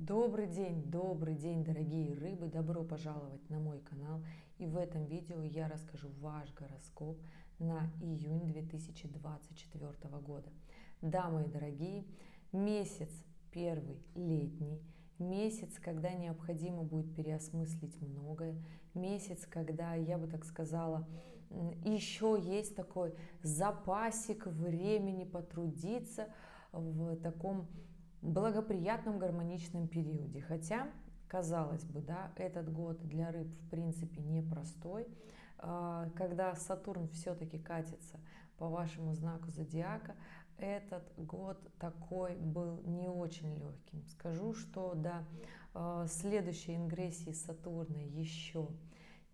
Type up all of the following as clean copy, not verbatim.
Добрый день, дорогие рыбы! Добро пожаловать на мой канал. И в этом видео я расскажу ваш гороскоп на июнь 2024 года. Да, мои дорогие, месяц первый летний, месяц, когда необходимо будет переосмыслить многое, месяц, когда, я бы так сказала, еще есть такой запасик времени потрудиться в таком благоприятном гармоничном периоде. Хотя, казалось бы, да, этот год для рыб в принципе непростой. Когда Сатурн все-таки катится по вашему знаку зодиака, этот год такой был не очень легким. Скажу, что до следующей ингрессии Сатурна еще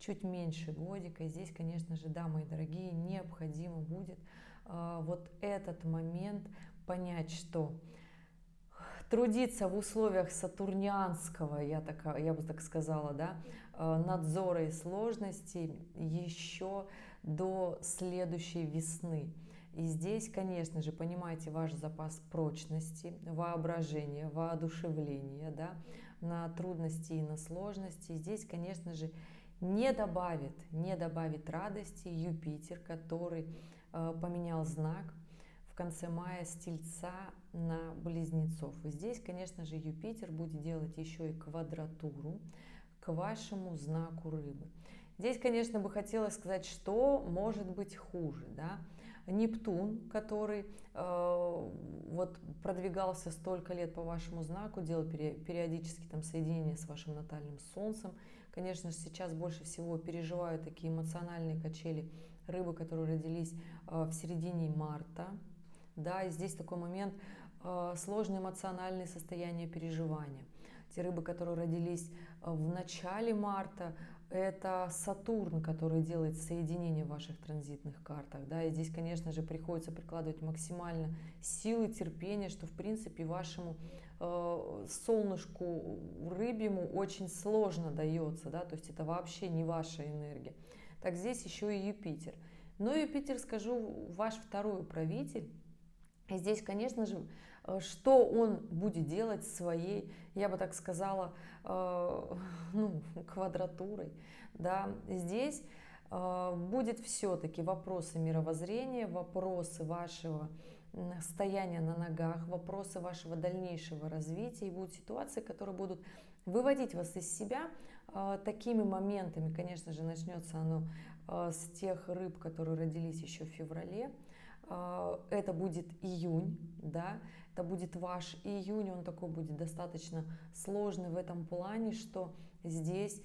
чуть меньше годика. И здесь, конечно же, да, мои дорогие, необходимо будет вот этот момент понять, что трудиться в условиях сатурнианского, я бы так сказала, да, надзора и сложностей еще до следующей весны. И здесь, конечно же, понимаете ваш запас прочности, воображения, воодушевления, да, на трудности и на сложности. Здесь, конечно же, не добавит радости Юпитер, который поменял знак в конце мая с Тельца на Близнецов. И здесь, конечно же, Юпитер будет делать еще и квадратуру к вашему знаку Рыбы. Здесь, конечно, бы хотелось сказать, что может быть хуже, да? Нептун, который вот продвигался столько лет по вашему знаку, делал периодически там соединение с вашим натальным Солнцем. Конечно же, сейчас больше всего переживают такие эмоциональные качели рыбы, которые родились в середине марта. Да, и здесь такой момент сложное эмоциональное состояние переживания. Те рыбы, которые родились в начале марта, это Сатурн, который делает соединение в ваших транзитных картах. Да, и здесь, конечно же, приходится прикладывать максимально силы, терпения, что, в принципе, вашему солнышку рыбьему очень сложно дается. Да, то есть это вообще не ваша энергия. Так здесь еще и Юпитер. Но Юпитер, скажу, ваш второй управитель. И здесь, конечно же, что он будет делать своей, я бы так сказала, квадратурой. Да? Здесь будет все-таки вопросы мировоззрения, вопросы вашего стояния на ногах, вопросы вашего дальнейшего развития. И будут ситуации, которые будут выводить вас из себя. Такими моментами, конечно же, начнется оно с тех рыб, которые родились еще в феврале. Это будет июнь, да, это будет ваш июнь, он такой будет достаточно сложный в этом плане, что здесь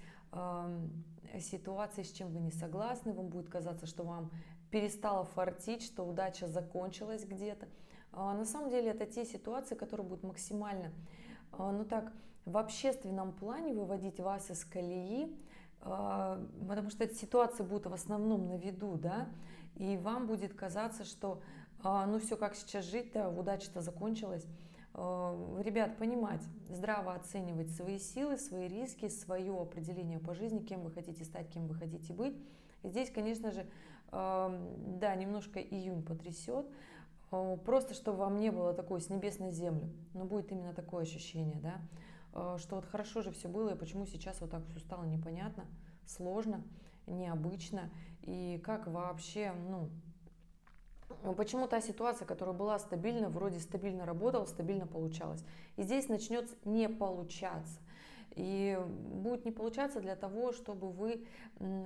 ситуация, с чем вы не согласны, вам будет казаться, что вам перестало фартить, что удача закончилась где-то. На самом деле это те ситуации, которые будут максимально, в общественном плане выводить вас из колеи, потому что эти ситуации будут в основном на виду, да, и вам будет казаться, что все, как сейчас жить-то, удача-то закончилась. Ребят, понимать, здраво оценивать свои силы, свои риски, свое определение по жизни, кем вы хотите стать, кем вы хотите быть. И здесь, конечно же, да, немножко июнь потрясет, просто чтобы вам не было такой с небес на землю, но будет именно такое ощущение, да, что вот хорошо же все было, и почему сейчас вот так все стало непонятно, сложно, необычно, и как вообще, почему та ситуация, которая была стабильна, вроде стабильно работала, стабильно получалась, и здесь начнет не получаться. И будет не получаться для того, чтобы вы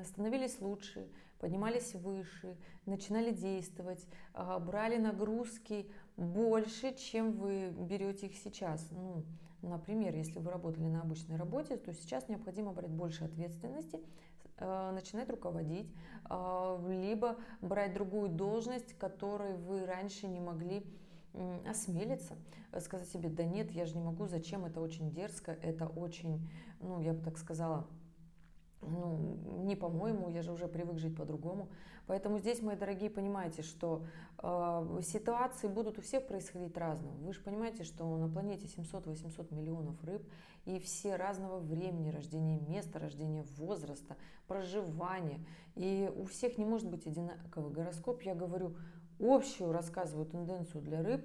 становились лучше, поднимались выше, начинали действовать, брали нагрузки больше, чем вы берете их сейчас. Например, если вы работали на обычной работе, то сейчас необходимо брать больше ответственности, начинать руководить, либо брать другую должность, которой вы раньше не могли осмелиться, сказать себе: да нет, я же не могу, зачем, это очень дерзко, это очень, я бы так сказала, не по-моему, я же уже привык жить по-другому. Поэтому здесь, мои дорогие, понимаете, что ситуации будут у всех происходить разные. Вы же понимаете, что на планете 700-800 миллионов рыб, и все разного времени рождения, места рождения, возраста, проживания. И у всех не может быть одинаковый гороскоп. Я говорю общую, рассказываю тенденцию для рыб.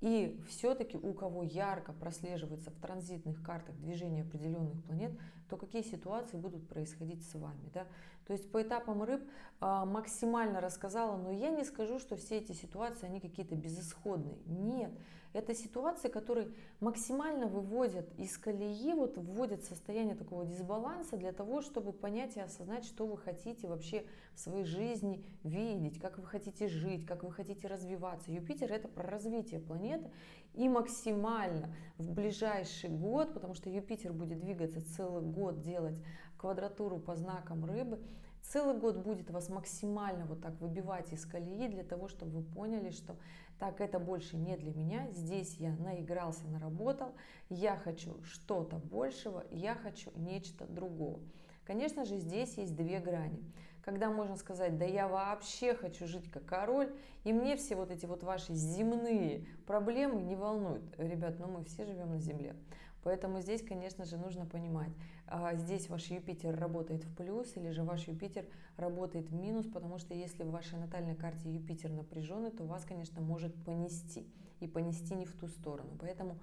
И все-таки у кого ярко прослеживается в транзитных картах движение определенных планет, то какие ситуации будут происходить с вами. Да? То есть по этапам рыб максимально рассказала, но я не скажу, что все эти ситуации, они какие-то безысходные. Нет, это ситуации, которые максимально выводят из колеи, вот вводят в состояние такого дисбаланса для того, чтобы понять и осознать, что вы хотите вообще в своей жизни видеть, как вы хотите жить, как вы хотите развиваться. Юпитер — это про развитие планеты, и максимально в ближайший год, потому что Юпитер будет двигаться целый год, делать квадратуру по знакам рыбы, целый год будет вас максимально вот так выбивать из колеи для того, чтобы вы поняли, что так, это больше не для меня, здесь я наигрался, наработал, я хочу что-то большего, я хочу нечто другого. Конечно же, здесь есть две грани. Когда можно сказать, да я вообще хочу жить как король, и мне все вот эти вот ваши земные проблемы не волнуют. Ребят, ну мы все живем на Земле. Поэтому здесь, конечно же, нужно понимать, здесь ваш Юпитер работает в плюс или же ваш Юпитер работает в минус, потому что если в вашей натальной карте Юпитер напряженный, то вас, конечно, может понести, и понести не в ту сторону. Поэтому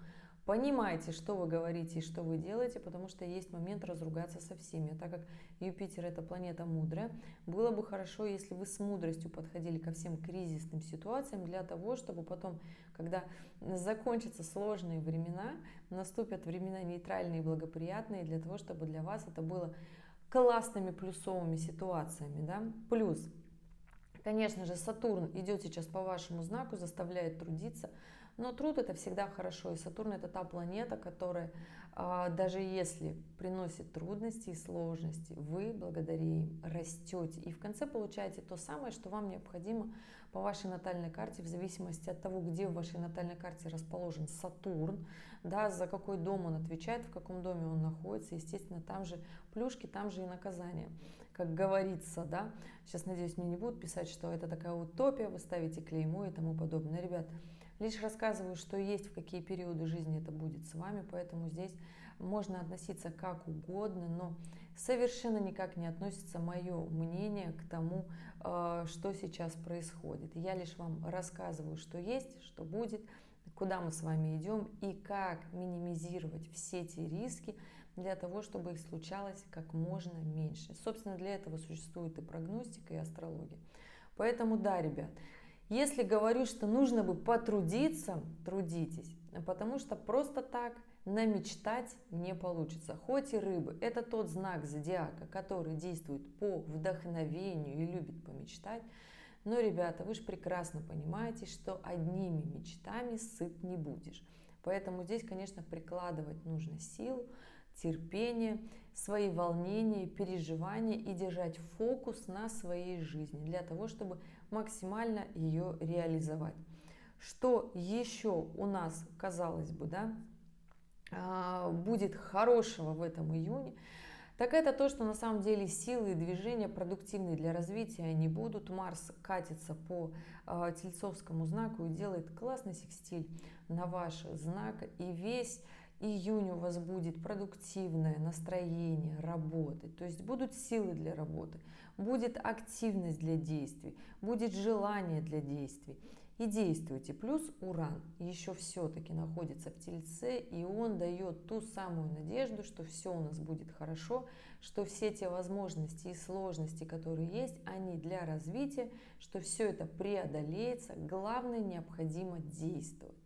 понимайте, что вы говорите и что вы делаете, потому что есть момент разругаться со всеми. А так как Юпитер — это планета мудрая, было бы хорошо, если вы с мудростью подходили ко всем кризисным ситуациям для того, чтобы потом, когда закончатся сложные времена, наступят времена нейтральные и благоприятные, для того, чтобы для вас это было классными плюсовыми ситуациями. Да? Плюс, конечно же, Сатурн идет сейчас по вашему знаку, заставляет трудиться. Но труд — это всегда хорошо, и Сатурн — это та планета, которая, даже если приносит трудности и сложности, вы благодаря им растете. И в конце получаете то самое, что вам необходимо по вашей натальной карте, в зависимости от того, где в вашей натальной карте расположен Сатурн, да, за какой дом он отвечает, в каком доме он находится. Естественно, там же плюшки, там же и наказания, как говорится. Да. Сейчас, надеюсь, мне не будут писать, что это такая утопия, вы ставите клеймо и тому подобное. Ребят, лишь рассказываю, что есть, в какие периоды жизни это будет с вами, поэтому здесь можно относиться как угодно, но совершенно никак не относится мое мнение к тому, что сейчас происходит. Я лишь вам рассказываю, что есть, что будет, куда мы с вами идем и как минимизировать все те риски для того, чтобы их случалось как можно меньше. Собственно, для этого существует и прогностика, и астрология. Поэтому да, ребят, если говорю, что нужно бы потрудиться, трудитесь, потому что просто так намечтать не получится. Хоть и рыбы — это тот знак зодиака, который действует по вдохновению и любит помечтать, но, ребята, вы же прекрасно понимаете, что одними мечтами сыт не будешь. Поэтому здесь, конечно, прикладывать нужно силу, терпение, свои волнения, переживания и держать фокус на своей жизни для того, чтобы максимально ее реализовать. Что еще у нас, казалось бы, да, будет хорошего в этом июне, так это то, что на самом деле силы и движения продуктивные для развития они будут. Марс катится по Тельцовскому знаку и делает классный секстиль на ваш знак, и весь июнь у вас будет продуктивное настроение работать, то есть будут силы для работы, будет активность для действий, будет желание для действий. И действуйте. Плюс Уран еще все-таки находится в Тельце, и он дает ту самую надежду, что все у нас будет хорошо, что все те возможности и сложности, которые есть, они для развития, что все это преодолеется. Главное, необходимо действовать.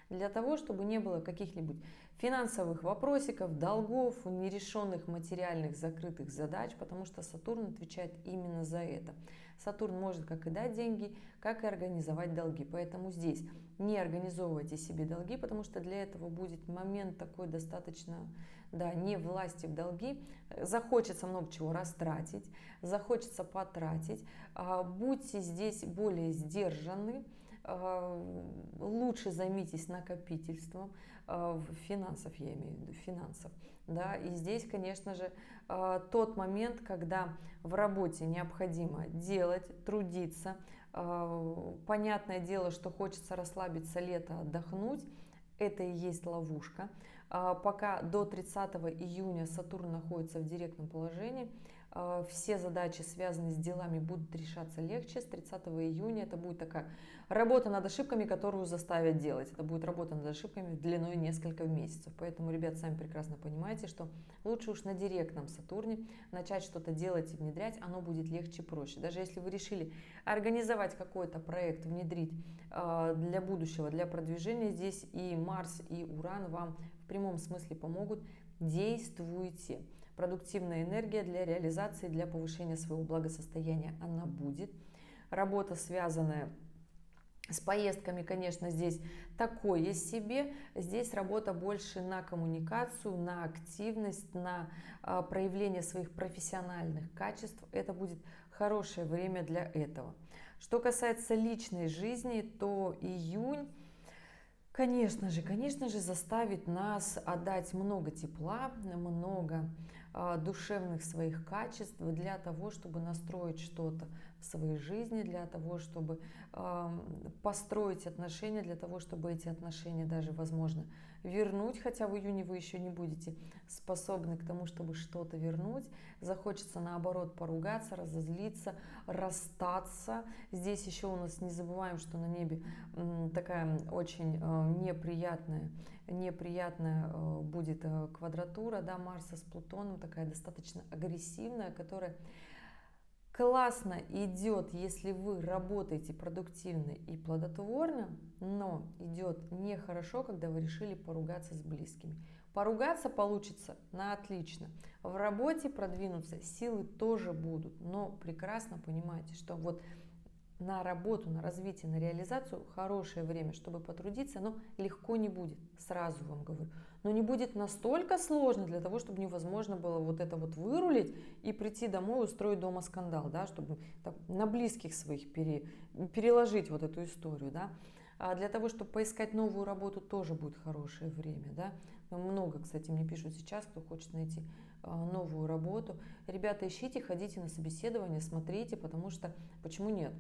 Для того, чтобы не было каких-нибудь финансовых вопросиков, долгов, нерешенных материальных закрытых задач, потому что Сатурн отвечает именно за это. Сатурн может как и дать деньги, как и организовать долги. Поэтому здесь не организовывайте себе долги, потому что для этого будет момент такой достаточно, да, не власти в долги. Захочется много чего растратить, захочется потратить. Будьте здесь более сдержаны. Лучше займитесь накопительством финансов, я имею в виду финансов, да, и здесь, конечно же, тот момент, когда в работе необходимо делать, трудиться, понятное дело, что хочется расслабиться, лето, отдохнуть, это и есть ловушка, Пока до 30 июня Сатурн находится в директном положении, все задачи, связанные с делами, будут решаться легче. С 30 июня это будет такая работа над ошибками, которую заставят делать. Это будет работа над ошибками длиной несколько месяцев. Поэтому, ребят, сами прекрасно понимаете, что лучше уж на директном Сатурне начать что-то делать и внедрять, оно будет легче и проще. Даже если вы решили организовать какой-то проект, внедрить для будущего, для продвижения, здесь и Марс, и Уран вам в прямом смысле помогут. Действуйте. Продуктивная энергия для реализации, для повышения своего благосостояния, она будет. Работа, связанная с поездками, конечно, здесь такое себе. Здесь работа больше на коммуникацию, на активность, на проявление своих профессиональных качеств. Это будет хорошее время для этого. Что касается личной жизни, то июнь, конечно же, заставит нас отдать много тепла, много душевных своих качеств для того, чтобы настроить что-то в своей жизни, для того, чтобы построить отношения, для того, чтобы эти отношения даже, возможно, вернуть, хотя в июне вы еще не будете способны к тому, чтобы что-то вернуть. Захочется, наоборот, поругаться, разозлиться, расстаться. Здесь еще у нас, не забываем, что на небе такая очень неприятная будет квадратура, да, Марса с Плутоном, такая достаточно агрессивная, которая классно идет, если вы работаете продуктивно и плодотворно, но идет нехорошо, когда вы решили поругаться с близкими. Поругаться получится на отлично. В работе продвинуться силы тоже будут, но прекрасно понимаете, что вот на работу, на развитие, на реализацию хорошее время, чтобы потрудиться, но легко не будет, сразу вам говорю. Но не будет настолько сложно для того, чтобы невозможно было вот это вот вырулить и прийти домой, устроить дома скандал, да, чтобы так, на близких своих переложить вот эту историю, да. А для того, чтобы поискать новую работу, тоже будет хорошее время, да. Много, кстати, мне пишут сейчас, кто хочет найти новую работу. Ребята, ищите, ходите на собеседование, смотрите, потому что, почему нет?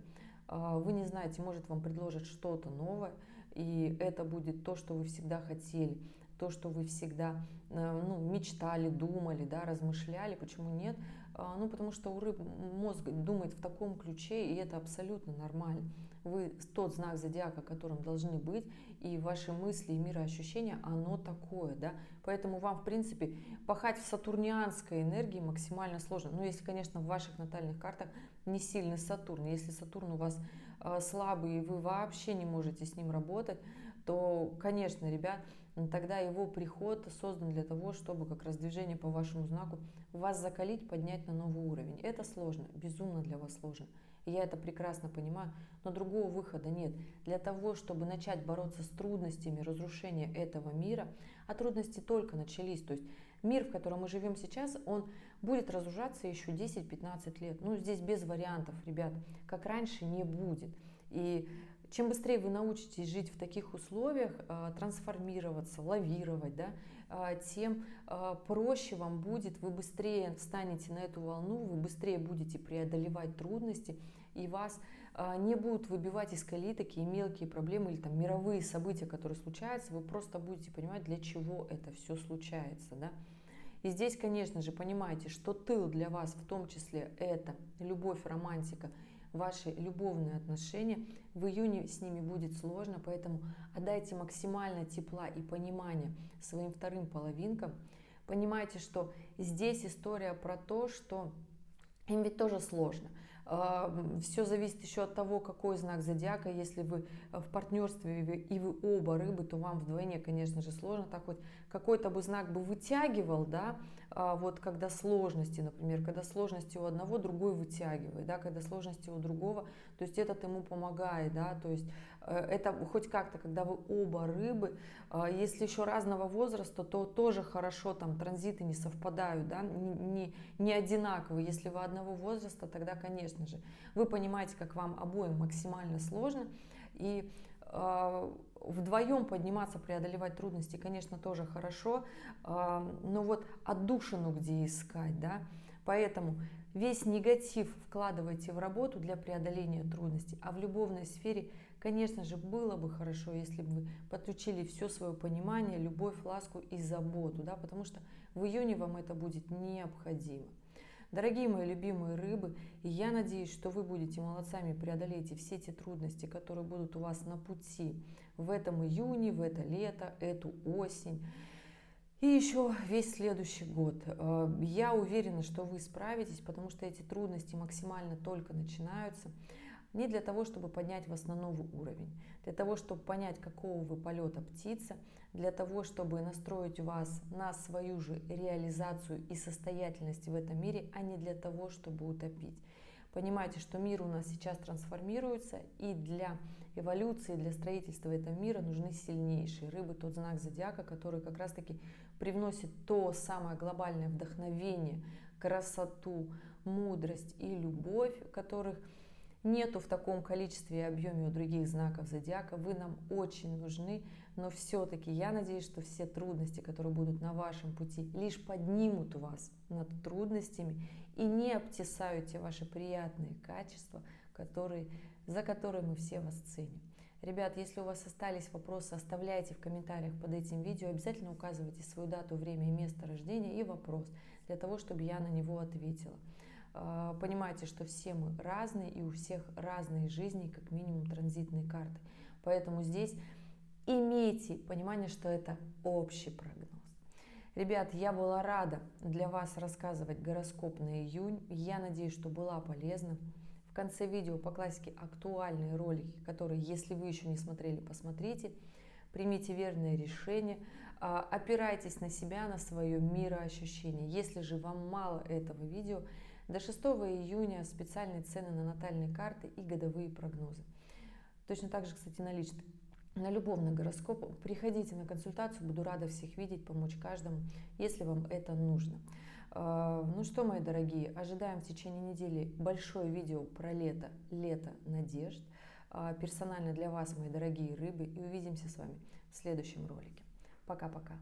Вы не знаете, может, вам предложат что-то новое, и это будет то, что вы всегда хотели, то, что вы всегда мечтали, думали, да, размышляли. Почему нет? Потому что у рыб мозг думает в таком ключе, и это абсолютно нормально. Вы тот знак зодиака, которым должны быть, и ваши мысли и мироощущения, оно такое, да. Поэтому вам, в принципе, пахать в сатурнианской энергии максимально сложно. Ну, если, конечно, в ваших натальных картах не сильный Сатурн. Если Сатурн у вас слабый, и вы вообще не можете с ним работать, то, конечно, ребят, тогда его приход создан для того, чтобы как раз движение по вашему знаку вас закалить, поднять на новый уровень. Это сложно, безумно для вас сложно. Я это прекрасно понимаю, но другого выхода нет. Для того, чтобы начать бороться с трудностями разрушения этого мира, а трудности только начались, то есть мир, в котором мы живем сейчас, он будет разрушаться еще 10-15 лет. Ну, здесь без вариантов, ребят, как раньше не будет. И чем быстрее вы научитесь жить в таких условиях, трансформироваться, лавировать, да, тем проще вам будет, вы быстрее встанете на эту волну, вы быстрее будете преодолевать трудности, и вас не будут выбивать из колеи такие мелкие проблемы или там мировые события, которые случаются, вы просто будете понимать, для чего это все случается, да. И здесь, конечно же, понимаете, что тыл для вас в том числе это любовь, романтика, ваши любовные отношения. В июне с ними будет сложно, поэтому отдайте максимально тепла и понимания своим вторым половинкам. Понимаете, что здесь история про то, что им ведь тоже сложно. Все зависит еще от того, какой знак зодиака. Если вы в партнерстве и вы оба рыбы, то вам вдвойне, конечно же, сложно. Так вот, какой-то бы знак бы вытягивал, да, вот когда сложности, например, когда сложности у одного, другой вытягивает, да, когда сложности у другого, то есть этот ему помогает, да, то есть это хоть как-то, когда вы оба рыбы, если еще разного возраста, то тоже хорошо, там транзиты не совпадают, да, не одинаковые. Если вы одного возраста, тогда, конечно же, вы понимаете, как вам обоим максимально сложно, и вдвоем подниматься, преодолевать трудности, конечно, тоже хорошо, но вот отдушину где искать, да, поэтому весь негатив вкладывайте в работу для преодоления трудностей, а в любовной сфере Конечно же, было бы хорошо, если бы вы подключили все свое понимание, любовь, ласку и заботу, да, потому что в июне вам это будет необходимо. Дорогие мои любимые рыбы, я надеюсь, что вы будете молодцами, преодолеете все те трудности, которые будут у вас на пути в этом июне, в это лето, эту осень и еще весь следующий год. Я уверена, что вы справитесь, потому что эти трудности максимально только начинаются. Не для того, чтобы поднять вас на новый уровень, для того, чтобы понять, какого вы полета птица, для того, чтобы настроить вас на свою же реализацию и состоятельность в этом мире, а не для того, чтобы утопить. Понимаете, что мир у нас сейчас трансформируется, и для эволюции, для строительства этого мира нужны сильнейшие. Рыбы — тот знак зодиака, который как раз-таки привносит то самое глобальное вдохновение, красоту, мудрость и любовь, которых нету в таком количестве и объеме у других знаков зодиака. Вы нам очень нужны, но все-таки я надеюсь, что все трудности, которые будут на вашем пути, лишь поднимут вас над трудностями и не обтесают те ваши приятные качества, за которые мы все вас ценим. Ребят, если у вас остались вопросы, оставляйте в комментариях под этим видео. Обязательно указывайте свою дату, время и место рождения и вопрос, для того, чтобы я на него ответила. Понимаете, что все мы разные, и у всех разные жизни, как минимум транзитные карты. Поэтому здесь имейте понимание, что это общий прогноз. Ребят, я была рада для вас рассказывать гороскоп на июнь. Я надеюсь, что была полезна. В конце видео по классике актуальные ролики, которые, если вы еще не смотрели, посмотрите. Примите верное решение. Опирайтесь на себя, на свое мироощущение. Если же вам мало этого видео, до 6 июня специальные цены на натальные карты и годовые прогнозы. Точно так же, кстати, на любовный гороскоп. Приходите на консультацию, буду рада всех видеть, помочь каждому, если вам это нужно. Ну что, мои дорогие, ожидаем в течение недели большое видео про лето надежд. Персонально для вас, мои дорогие рыбы, и увидимся с вами в следующем ролике. Пока-пока.